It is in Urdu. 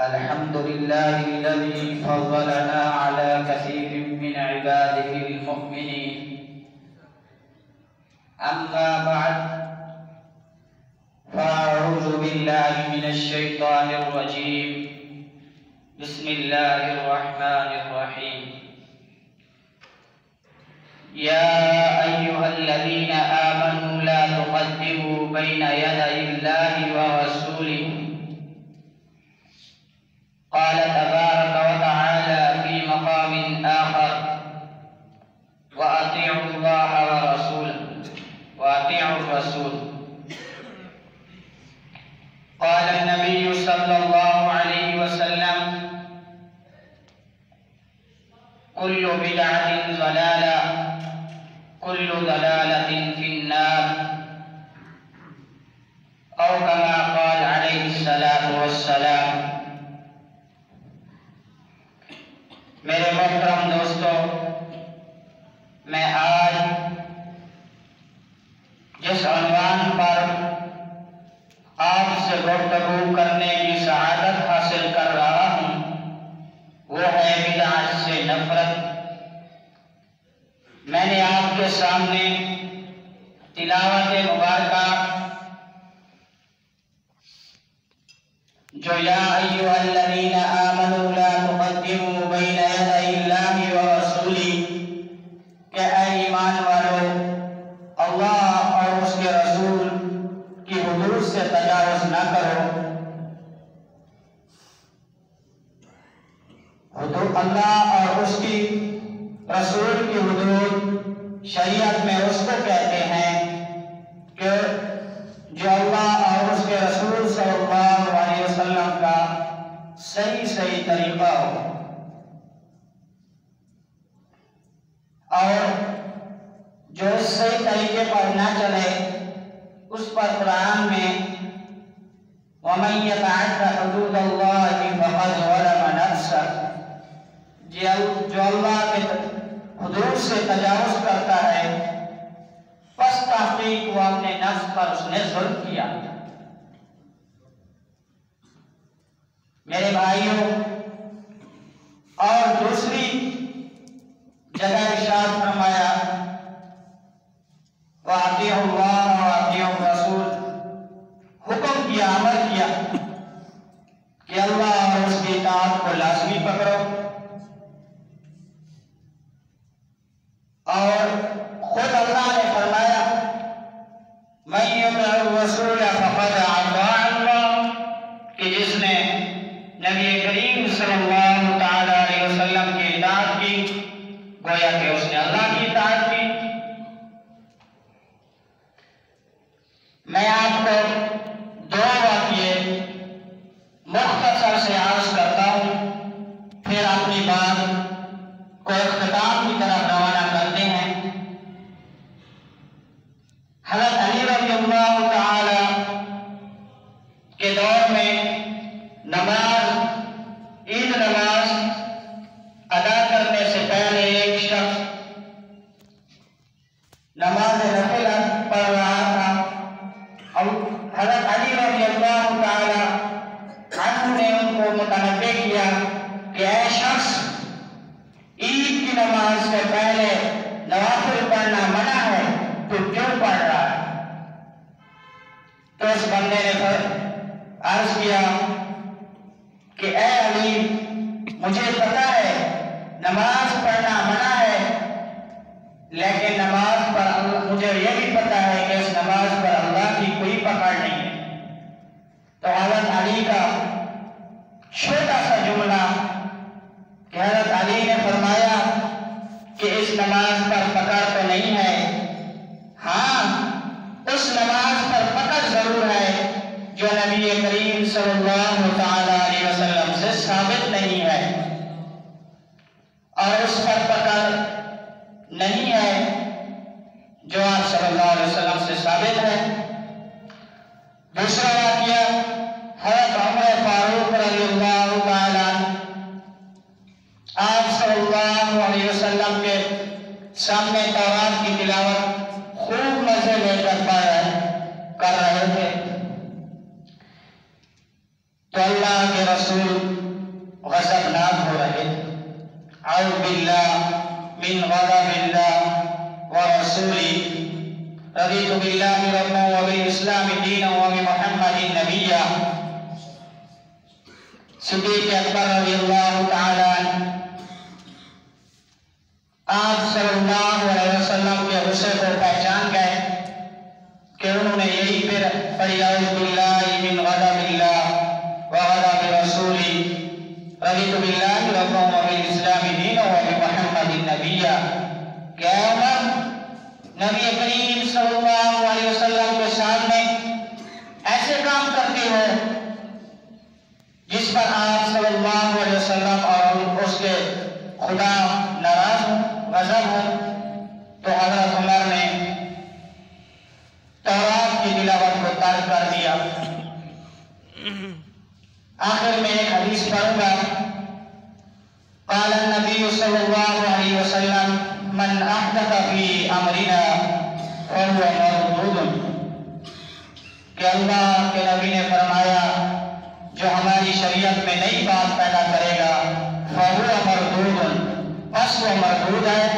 الحمد لله الذي فضلنا على كثير من عباده المؤمنين. أما بعد، فأعوذ بالله من الشيطان الرجيم. بسم الله الرحمن الرحيم. يا أيها الذين آمنوا لا تقدموا بين يدي الله ورسوله. قال تبارك وتعالى في مقام آخر: وأطيعوا الله ورسوله وأطيعوا الرسول. قال النبي صلى الله عليه وسلم: كل بدعة ضلالة كل ضلالة في النار، أو كما قال عليه الصلاة والسلام. میرے محترم دوستو، میں آج جس عنوان پر آپ سے گفتگو کرنے کی سعادت حاصل کر رہا ہوں وہ ہے بدعت سے نفرت۔ میں نے آپ کے سامنے تلاوت مبارکہ جو یا ایھا الذین آمنوا لا تقدموا بین یدی اللہ ورسولہ، کہ اے ایمان والو، اللہ اور اس کے رسول کی حدود سے تجاوز نہ کرو۔ حدود اللہ اور اس کی رسول کی حدود شریعت میں اس کو کہتے ہیں کہ جو اللہ اور اس کے رسول صلی اللہ علیہ وسلم کا صحیح طریقہ ہو، اور جو اس صحیح طریقے پر نہ چلے اس پر قرآن میں وَمَن يَتَعَدَّ حُدُودَ اللَّهِ فَقَدْ ظَلَمَ نَفْسَهُ، جو اللہ کے حدود سے تجاوز کرتا ہے پس تحقیق وہ اپنے نفس پر اس نے ظلم کیا۔ میرے بھائیوں، اور دوسری جگہ ارشاد فرمایا وَأَطِيعُوا اللَّهَ وَأَطِيعُوا الرَّسُولَ، حکم کیا، امر کیا کہ اللہ اور اس کی اطاعت کو لازمی پکڑو، اور خود اللہ نے فرمایا مَن يُطِعِ الرَّسُولَ فَقَدْ أَطَاعَ اللَّهَ، کہ جس نے نبی کریم صلی اللہ تعالی علیہ وسلم کی اطاعت کی گویا کہ اس نے اللہ کی اطاعت کی۔ میں آپ کو دو واقعے مختصر سے عرض کرتا ہوں، پھر اپنی بات کو اختتام کی طرف روانہ کرتے ہیں۔ حضرت علی رضی اللہ تعالی کے دور میں عید نماز ادا کرنے سے پہلے ایک شخص نماز نفل پڑھ رہا تھا، اور حضرت علی رضی اللہ تعالی عنہ نے ان کو متنبہ کیا کہ اے شخص، عید کی نماز سے پہلے نوافل پڑھنا منع ہے، تو کیوں پڑھ رہا ہے؟ تو اس بندے نے عرض کیا کہ اے علی، مجھے پتا ہے نماز پڑھنا منع ہے، لیکن نماز پر مجھے یہ بھی پتا ہے کہ اس نماز پر اللہ کی کوئی پکڑ نہیں ہے۔ تو حضرت علی کا چھوٹا سا جملہ کہ حضرت علی نے فرمایا کہ اس نماز پر پکڑ تو نہیں ہے، ہاں اس نماز پر پکڑ ضرور ہے جو نبی کریم صلی اللہ تعالی علیہ وسلم سے ثابت نہیں ہے، اور اس پر پکڑ نہیں ہے جو آپ صلی اللہ علیہ وسلم سے ثابت ہے۔ دوسرا واقعہ حضرت عمر فاروق رضی اللہ تعالی عنہ، آپ صلی اللہ علیہ وسلم کے سامنے تورات کی تلاوت خوب مزے لے کر کر رہے تھے، تو اللہ کے رسول من غضب الله ورسوله رضيت بالله ربا وبالإسلام دينا وبمحمد نبيا صدیق اکبر رضی اللہ تعالیٰ عنہ آپ صلی اللہ علیہ وسلم کے غصے کو پہچان گئے کہ انہوں نے یہی پھر پڑھی اعوذ باللہ من غضب اللہ وغضب رسولی رضیت باللہ ربا وبالاسلام دینا وبمحمد نبیہ کہ اے عمر نبی کریم صلی اللہ علیہ وسلم کے سامنے ایسے کام کرتے ہو جس پر آپ صلی اللہ علیہ وسلم اور اس کے خدا ناراض ہوں غضب ہوں تو حضرت عمر نے تورات کی تلاوت کو ترک کر دیا۔ آخر میں ایک حدیث پڑھوں گا، قال النبی صلی اللہ علیہ وسلم من احدث فی امرنا فهو مردود، کہ اللہ کے نبی نے فرمایا جو ہماری شریعت میں نئی بات پیدا کرے گا فهو مردود، پس وہ مردود ہے